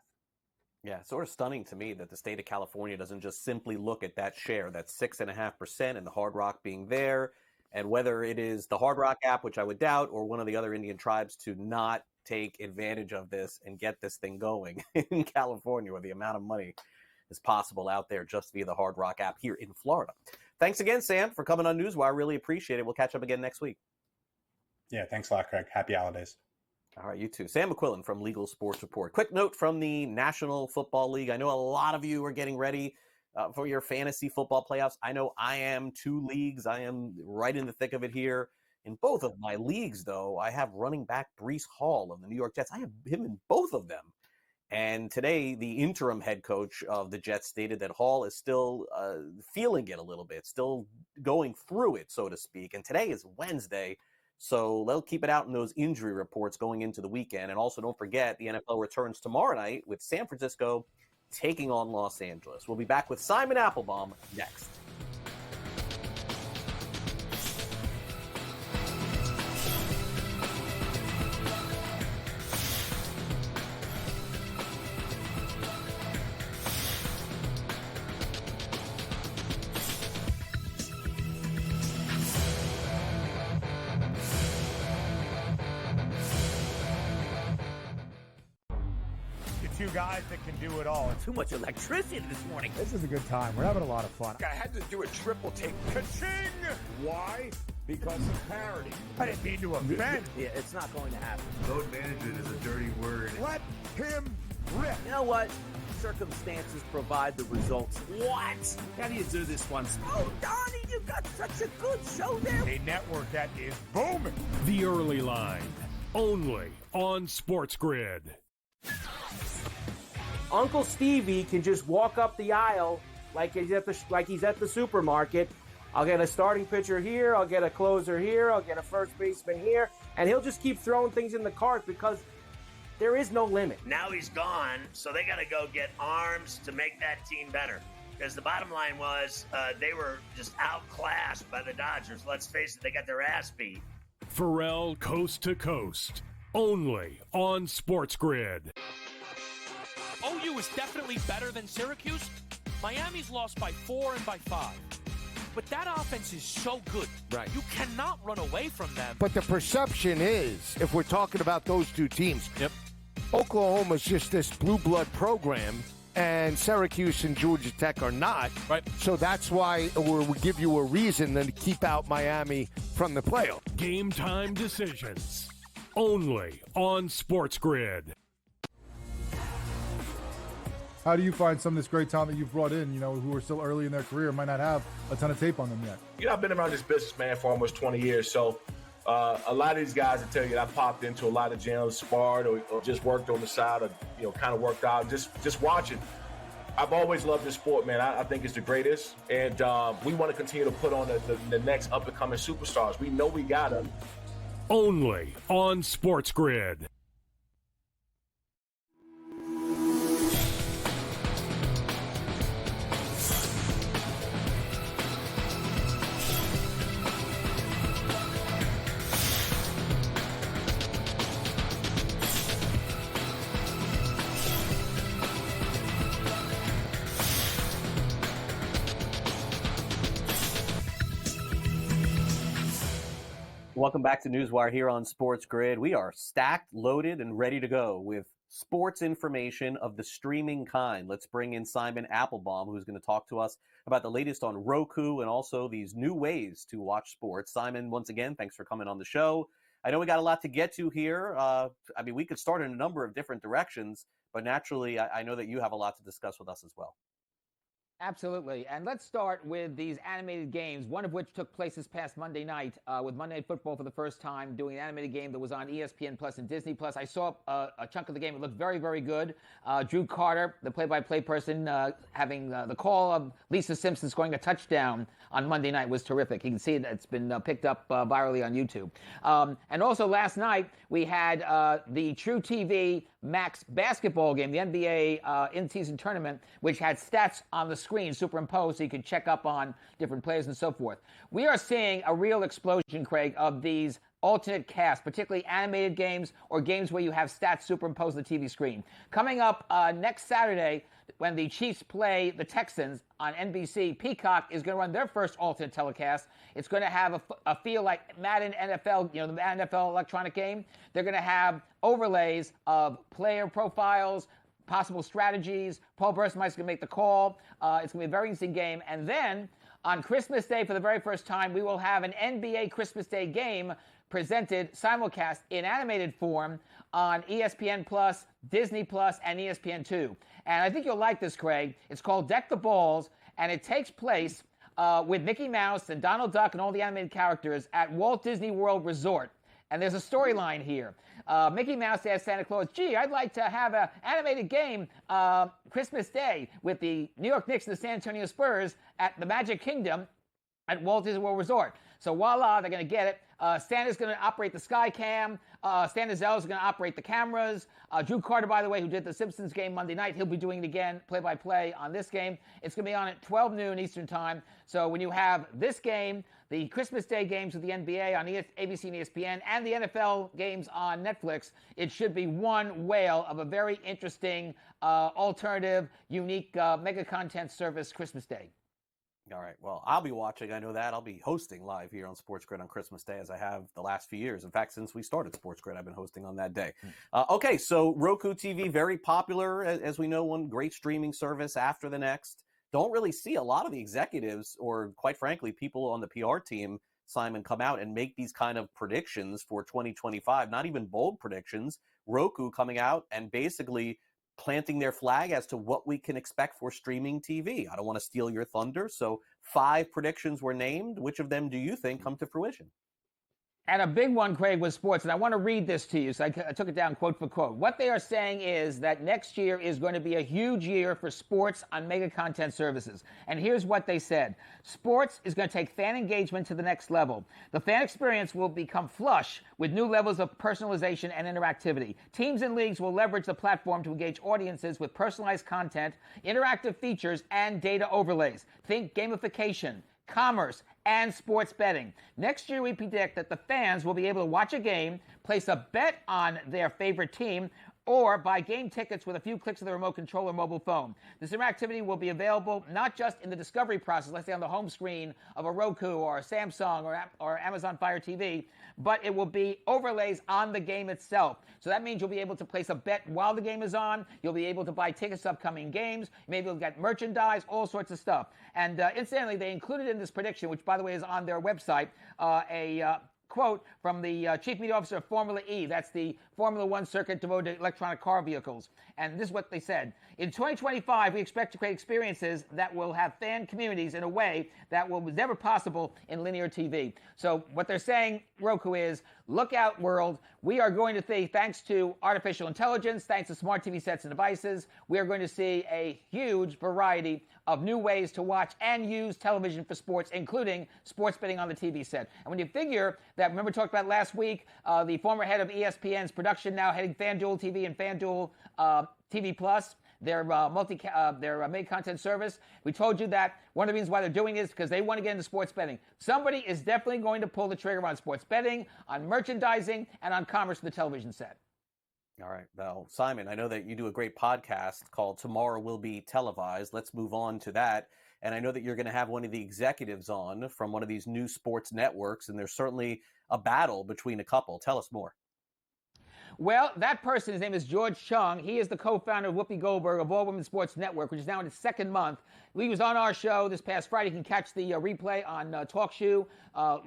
Yeah, it's sort of stunning to me that the state of California doesn't just simply look at that share, that 6.5%, and the Hard Rock being there, and whether it is the Hard Rock app, which I would doubt, or one of the other Indian tribes to not take advantage of this and get this thing going in California, where the amount of money is possible out there just via the Hard Rock app here in Florida. Thanks again, Sam, for coming on NewsWire. Really appreciate it. We'll catch up again next week. Yeah, thanks a lot, Craig. Happy holidays. All right, you too. Sam McQuillan from Legal Sports Report. Quick note from the National Football League. I know a lot of you are getting ready for your fantasy football playoffs. I know I am. 2 leagues. I am right in the thick of it here. In both of my leagues, though, I have running back Breece Hall of the New York Jets. I have him in both of them. And today, the interim head coach of the Jets stated that Hall is still feeling it a little bit, still going through it, so to speak. And today is Wednesday. So they'll keep it out in those injury reports going into the weekend. And also don't forget, the NFL returns tomorrow night with San Francisco taking on Los Angeles. We'll be back with Simon Applebaum next. Two guys that can do it all. Too much electricity this morning. This is a good time. We're having a lot of fun. I had to do a triple take. Ka-ching! Why? Because of parity. I didn't mean to offend. Yeah, it's not going to happen. Load management is a dirty word. Let him rip. You know what? Circumstances provide the results. What? How do you do this one? Oh, Donnie, you got such a good show there. A network that is booming. The Early Line, only on SportsGrid. Uncle Stevie can just walk up the aisle like he's at the supermarket. I'll get a starting pitcher here, I'll get a closer here, I'll get a first baseman here, and he'll just keep throwing things in the cart because there is no limit. Now he's gone, so they got to go get arms to make that team better. Because the bottom line was they were just outclassed by the Dodgers. Let's face it, they got their ass beat. Pharrell Coast to Coast, only on SportsGrid. OU is definitely better than Syracuse. Miami's lost by 4 and by 5. But that offense is so good. Right. You cannot run away from them. But the perception is, if we're talking about those two teams, Oklahoma's just this blue blood program, and Syracuse and Georgia Tech are not. Right. So that's why we give you a reason then to keep out Miami from the playoff. Game time decisions, only on SportsGrid. How do you find some of this great talent that you've brought in, who are still early in their career, might not have a ton of tape on them yet? I've been around this business, man, for almost 20 years. So a lot of these guys, I tell you, I popped into a lot of gyms, sparred or just worked on the side, or kind of worked out, just watching. I've always loved this sport, man. I think it's the greatest, and we want to continue to put on the next up-and-coming superstars. We know we got them. Only on SportsGrid. Welcome back to NewsWire here on SportsGrid. We are stacked, loaded, and ready to go with sports information of the streaming kind. Let's bring in Simon Applebaum, who's going to talk to us about the latest on Roku and also these new ways to watch sports. Simon, once again, thanks for coming on the show. I know we got a lot to get to here. We could start in a number of different directions, but naturally, I know that you have a lot to discuss with us as well. Absolutely. And let's start with these animated games, one of which took place this past Monday night with Monday Night Football for the first time, doing an animated game that was on ESPN Plus and Disney Plus. I saw a chunk of the game. It looked very, very good. Drew Carter, the play-by-play person, having the call of Lisa Simpson scoring a touchdown on Monday night was terrific. You can see that it's been picked up virally on YouTube. And also last night, we had the True TV Max basketball game, the NBA in-season tournament, which had stats on the screen superimposed so you could check up on different players and so forth. We are seeing a real explosion, Craig, of these alternate casts, particularly animated games or games where you have stats superimposed on the TV screen. Coming up next Saturday, when the Chiefs play the Texans on NBC, Peacock is going to run their first alternate telecast. It's going to have a feel like Madden NFL, the NFL electronic game. They're going to have overlays of player profiles, possible strategies. Paul Burstmeister's going to make the call. It's going to be a very interesting game. And then on Christmas Day, for the very first time, we will have an NBA Christmas Day game presented simulcast in animated form on ESPN Plus, Disney Plus, and ESPN2. And I think you'll like this, Craig. It's called Deck the Balls, and it takes place with Mickey Mouse and Donald Duck and all the animated characters at Walt Disney World Resort. And there's a storyline here. Mickey Mouse asked Santa Claus, gee, I'd like to have an animated game Christmas Day with the New York Knicks and the San Antonio Spurs at the Magic Kingdom at Walt Disney World Resort. So voila, they're going to get it. Santa's going to operate the Skycam. Santa Zell's going to operate the cameras. Drew Carter, by the way, who did the Simpsons game Monday night, he'll be doing it again, play-by-play on this game. It's going to be on at 12 noon Eastern Time. So when you have this game, the Christmas Day games with the NBA on ABC and ESPN, and the NFL games on Netflix, it should be one whale of a very interesting, alternative, unique mega content service Christmas Day. All right. Well, I'll be watching. I know that. I'll be hosting live here on SportsGrid on Christmas Day, as I have the last few years. In fact, since we started SportsGrid, I've been hosting on that day. Okay, so Roku TV, very popular, as we know, one great streaming service after the next. Don't really see a lot of the executives or, quite frankly, people on the PR team, Simon, come out and make these kind of predictions for 2025, not even bold predictions. Roku coming out and basically planting their flag as to what we can expect for streaming TV. I don't want to steal your thunder. So 5 predictions were named. Which of them do you think come to fruition? And a big one, Craig, was sports. And I want to read this to you. So I took it down quote for quote. What they are saying is that next year is going to be a huge year for sports on mega content services. And here's what they said. Sports is going to take fan engagement to the next level. The fan experience will become flush with new levels of personalization and interactivity. Teams and leagues will leverage the platform to engage audiences with personalized content, interactive features, and data overlays. Think gamification, commerce, and sports betting. Next year, we predict that the fans will be able to watch a game, place a bet on their favorite team, or buy game tickets with a few clicks of the remote control or mobile phone. This interactivity will be available not just in the discovery process, let's say on the home screen of a Roku or a Samsung or Amazon Fire TV, but it will be overlays on the game itself. So that means you'll be able to place a bet while the game is on. You'll be able to buy tickets to upcoming games. Maybe you'll get merchandise, all sorts of stuff. And incidentally, they included in this prediction, which by the way is on their website, a quote from the chief media officer of Formula E. That's the Formula One circuit devoted to electronic car vehicles. And this is what they said. In 2025, we expect to create experiences that will have fan communities in a way that was never possible in linear TV. So what they're saying, Roku, is look out, world. We are going to see, thanks to artificial intelligence, thanks to smart TV sets and devices, we are going to see a huge variety of new ways to watch and use television for sports, including sports betting on the TV set. And when you figure that, remember we talked about last week, the former head of ESPN's production now heading FanDuel TV and FanDuel TV Plus, their made content service. We told you that one of the reasons why they're doing this is because they want to get into sports betting. Somebody is definitely going to pull the trigger on sports betting, on merchandising, and on commerce for the television set. All right. Well, Simon, I know that you do a great podcast called Tomorrow Will Be Televised. Let's move on to that. And I know that you're going to have one of the executives on from one of these new sports networks, and there's certainly a battle between a couple. Tell us more. Well, that person, his name is George Chung. He is the co-founder of Whoopi Goldberg of All Women's Sports Network, which is now in its second month. He was on our show this past Friday. You can catch the replay on TalkShoe,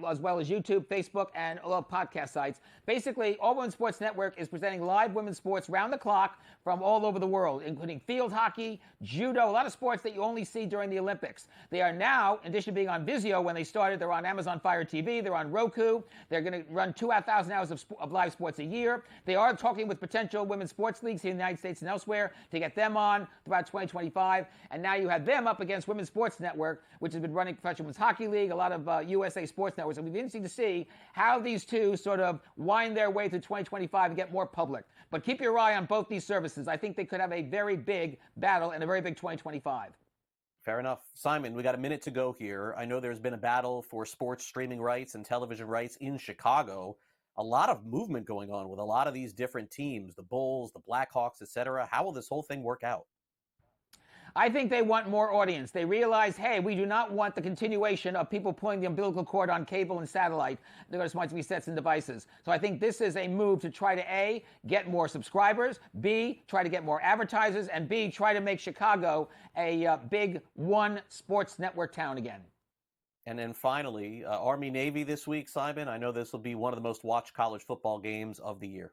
as well as YouTube, Facebook, and a lot of podcast sites. Basically, All Women's Sports Network is presenting live women's sports round the clock from all over the world, including field hockey, judo, a lot of sports that you only see during the Olympics. They are now, in addition to being on Vizio when they started, they're on Amazon Fire TV, they're on Roku. They're going to run 2,000 hours of live sports a year. They are talking with potential women's sports leagues here in the United States and elsewhere to get them on throughout 2025. And now you have them up against Women's Sports Network, which has been running Professional Women's Hockey League, a lot of USA sports networks. And it'll be interesting to see how these two sort of wind their way through 2025 and get more public. But keep your eye on both these services. I think they could have a very big battle and a very big 2025. Fair enough. Simon, we got a minute to go here. I know there's been a battle for sports streaming rights and television rights in Chicago. A lot of movement going on with a lot of these different teams, the Bulls, the Blackhawks, etc. How will this whole thing work out? I think they want more audience. They realize, hey, we do not want the continuation of people pulling the umbilical cord on cable and satellite. They're going to smart TV sets and devices. So I think this is a move to try to, A, get more subscribers, B, try to get more advertisers, and B, try to make Chicago a big one sports network town again. And then finally, Army-Navy this week, Simon. I know this will be one of the most watched college football games of the year.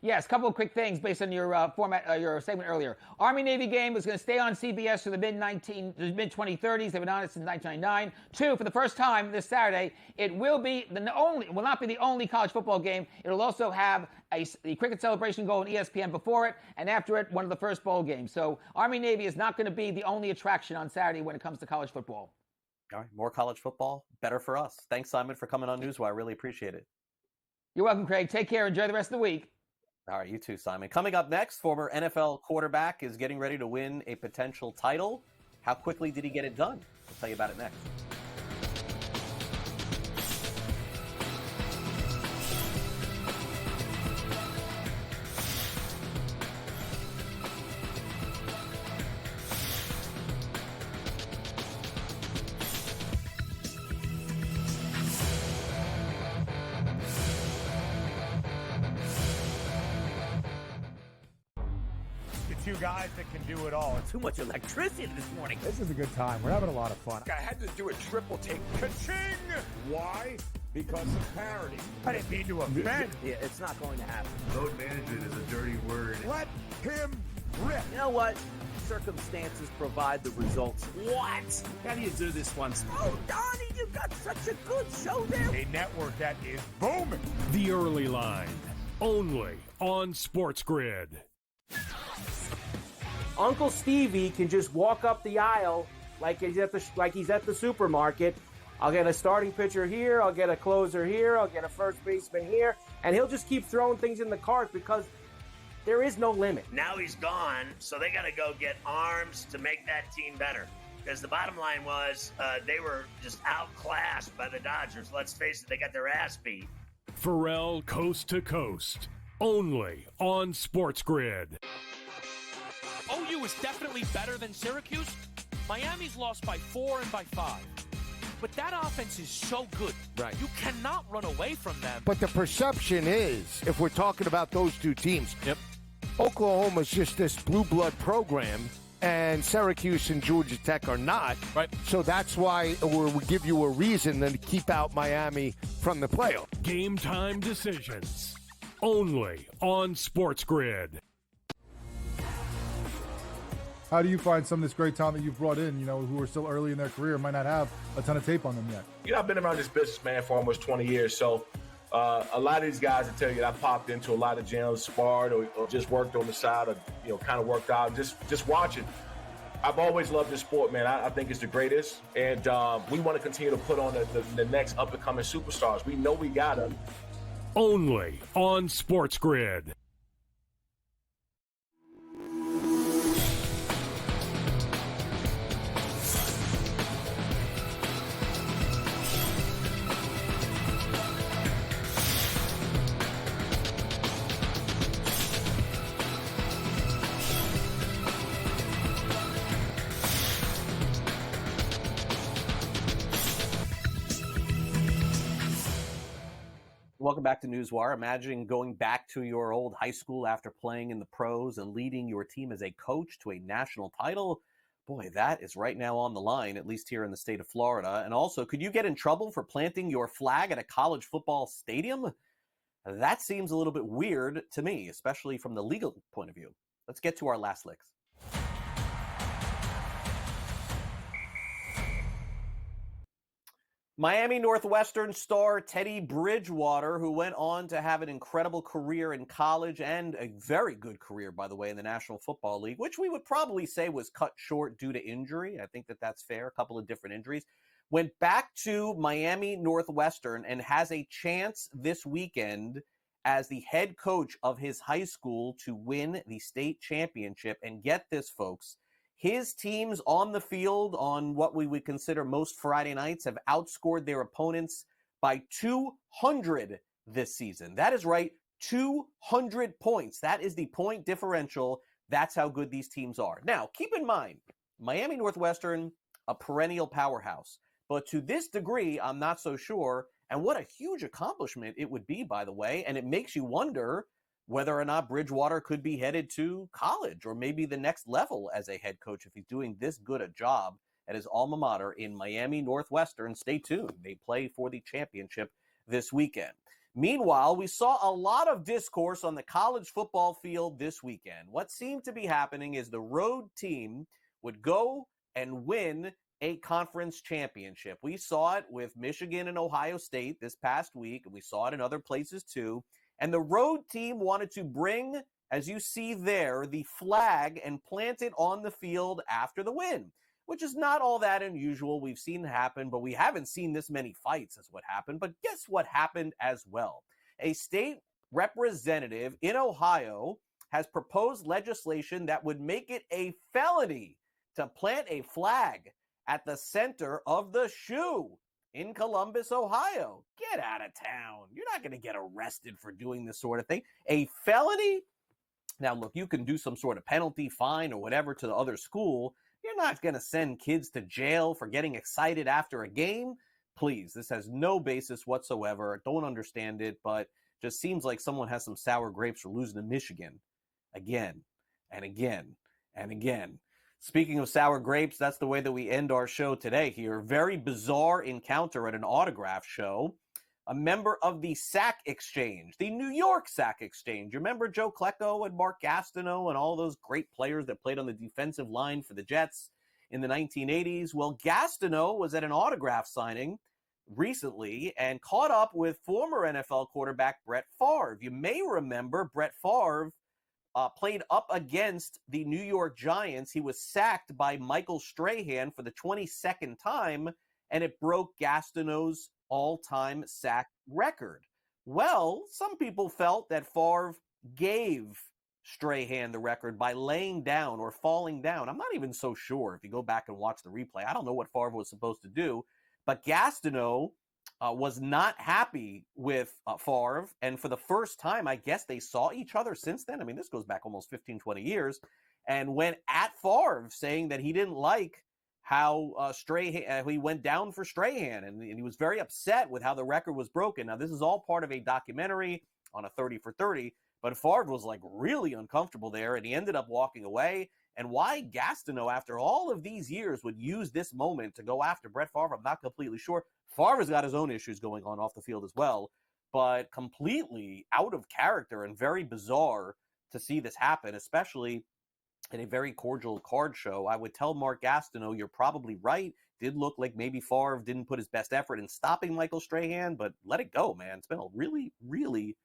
Yes, a couple of quick things based on your your segment earlier. Army-Navy game is going to stay on CBS for the mid-2030s. They've been on it since 1999. Two, for the first time this Saturday, it will not be the only college football game. It'll also have the cricket celebration go on ESPN before it, and after it, one of the first bowl games. So Army-Navy is not going to be the only attraction on Saturday when it comes to college football. All right, more college football, better for us. Thanks, Simon, for coming on NewsWire. I really appreciate it. You're welcome, Craig. Take care. Enjoy the rest of the week. All right, you too, Simon. Coming up next, former NFL quarterback is getting ready to win a potential title. How quickly did he get it done? We'll tell you about it next. Two guys that can do it all. Too much electricity this morning. This is a good time. We're having a lot of fun. I had to do a triple take. Ka-ching! Why? Because of parity. I didn't mean to offend. Yeah, it's not going to happen. Load management is a dirty word. Let him rip. You know what? Circumstances provide the results. What? How do you do this one? Oh, Donnie, you've got such a good show there. A network that is booming. The Early Line, only on SportsGrid. Uncle Stevie can just walk up the aisle like he's at the supermarket. I'll get a starting pitcher here, I'll get a closer here, I'll get a first baseman here, and he'll just keep throwing things in the cart because there is no limit. Now he's gone, so they got to go get arms to make that team better. Because the bottom line was they were just outclassed by the Dodgers. Let's face it, they got their ass beat. Pharrell Coast to Coast, only on SportsGrid. OU is definitely better than Syracuse. Miami's lost by 4 and by 5. But that offense is so good. Right. You cannot run away from them. But the perception is, if we're talking about those two teams, Oklahoma's just this blue blood program, and Syracuse and Georgia Tech are not. Right. So that's why we give you a reason then to keep out Miami from the playoff. Game time decisions, only on SportsGrid. How do you find some of this great talent that you've brought in, who are still early in their career, might not have a ton of tape on them yet? I've been around this business, man, for almost 20 years. So a lot of these guys will tell you that I popped into a lot of gyms, sparred or just worked on the side or, kind of worked out, just watching. I've always loved this sport, man. I think it's the greatest. And we want to continue to put on the next up-and-coming superstars. We know we got them. Only on SportsGrid. Welcome back to NewsWire. Imagine going back to your old high school after playing in the pros and leading your team as a coach to a national title. Boy, that is right now on the line, at least here in the state of Florida. And also, could you get in trouble for planting your flag at a college football stadium? That seems a little bit weird to me, especially from the legal point of view. Let's get to our last licks. Miami Northwestern star Teddy Bridgewater, who went on to have an incredible career in college and a very good career, by the way, in the National Football League, which we would probably say was cut short due to injury. I think that that's fair. A couple of different injuries. Went back to Miami Northwestern and has a chance this weekend as the head coach of his high school to win the state championship. And get this, folks. His teams on the field on what we would consider most Friday nights have outscored their opponents by 200 this season. That is right, 200 points. That is the point differential. That's how good these teams are. Now, keep in mind, Miami Northwestern, a perennial powerhouse. But to this degree, I'm not so sure. And what a huge accomplishment it would be, by the way. And it makes you wonder whether or not Bridgewater could be headed to college or maybe the next level as a head coach if he's doing this good a job at his alma mater in Miami Northwestern. Stay tuned. They play for the championship this weekend. Meanwhile, we saw a lot of discourse on the college football field this weekend. What seemed to be happening is the road team would go and win a conference championship. We saw it with Michigan and Ohio State this past week, and we saw it in other places too. And the road team wanted to bring, as you see there, the flag and plant it on the field after the win, which is not all that unusual. We've seen it happen, but we haven't seen this many fights as what happened. But guess what happened as well? A state representative in Ohio has proposed legislation that would make it a felony to plant a flag at the center of the shoe in Columbus, Ohio. Get out of town. You're not going to get arrested for doing this sort of thing. A felony? Now, look, you can do some sort of penalty, fine, or whatever to the other school. You're not going to send kids to jail for getting excited after a game. Please, this has no basis whatsoever. Don't understand it, but just seems like someone has some sour grapes for losing to Michigan again and again and again. Speaking of sour grapes, that's the way that we end our show today here. Very bizarre encounter at an autograph show. A member of the Sack Exchange, the New York Sack Exchange. You remember Joe Klecko and Mark Gastineau and all those great players that played on the defensive line for the Jets in the 1980s? Well, Gastineau was at an autograph signing recently and caught up with former NFL quarterback Brett Favre. You may remember Brett Favre played up against the New York Giants. He was sacked by Michael Strahan for the 22nd time, and it broke Gastineau's all-time sack record. Well, some people felt that Favre gave Strahan the record by laying down or falling down. I'm not even so sure if you go back and watch the replay. I don't know what Favre was supposed to do, but Gastineau was not happy with Favre, and for the first time, I guess they saw each other since then. I mean, this goes back almost 15, 20 years, and went at Favre, saying that he didn't like how Strahan, he went down for Strahan, and he was very upset with how the record was broken. Now, this is all part of a documentary on a 30 for 30, but Favre was like really uncomfortable there, and he ended up walking away. And why Gastineau, after all of these years, would use this moment to go after Brett Favre, I'm not completely sure. Favre's got his own issues going on off the field as well, but completely out of character and very bizarre to see this happen, especially in a very cordial card show. I would tell Mark Gastineau, you're probably right. Did look like maybe Favre didn't put his best effort in stopping Michael Strahan, but let it go, man. It's been a really, really,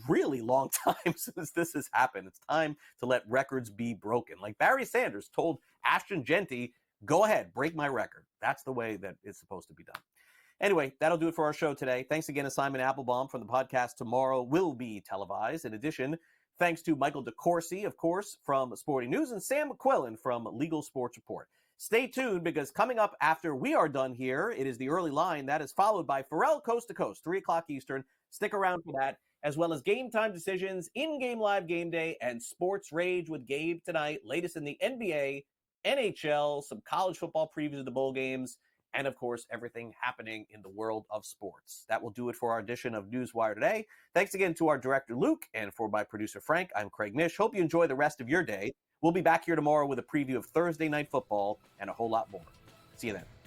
really long time since this has happened. It's time to let records be broken. Like Barry Sanders told Ashton Genty, go ahead, break my record. That's the way that it's supposed to be done. Anyway, that'll do it for our show today. Thanks again to Simon Applebaum from the podcast tomorrow will be televised. In addition, thanks to Michael DeCourcy, of course, from Sporting News, and Sam McQuillan from Legal Sports Report. Stay tuned, because coming up after we are done here, it is the early line. That is followed by Pharrell Coast to Coast, 3 o'clock Eastern. Stick around for that, as well as Game Time Decisions, In-Game Live Game Day, and Sports Rage with Gabe tonight. Latest in the NBA, NHL, some college football previews of the bowl games, and, of course, everything happening in the world of sports. That will do it for our edition of NewsWire today. Thanks again to our director, Luke, and for my producer, Frank. I'm Craig Mish. Hope you enjoy the rest of your day. We'll be back here tomorrow with a preview of Thursday Night Football and a whole lot more. See you then.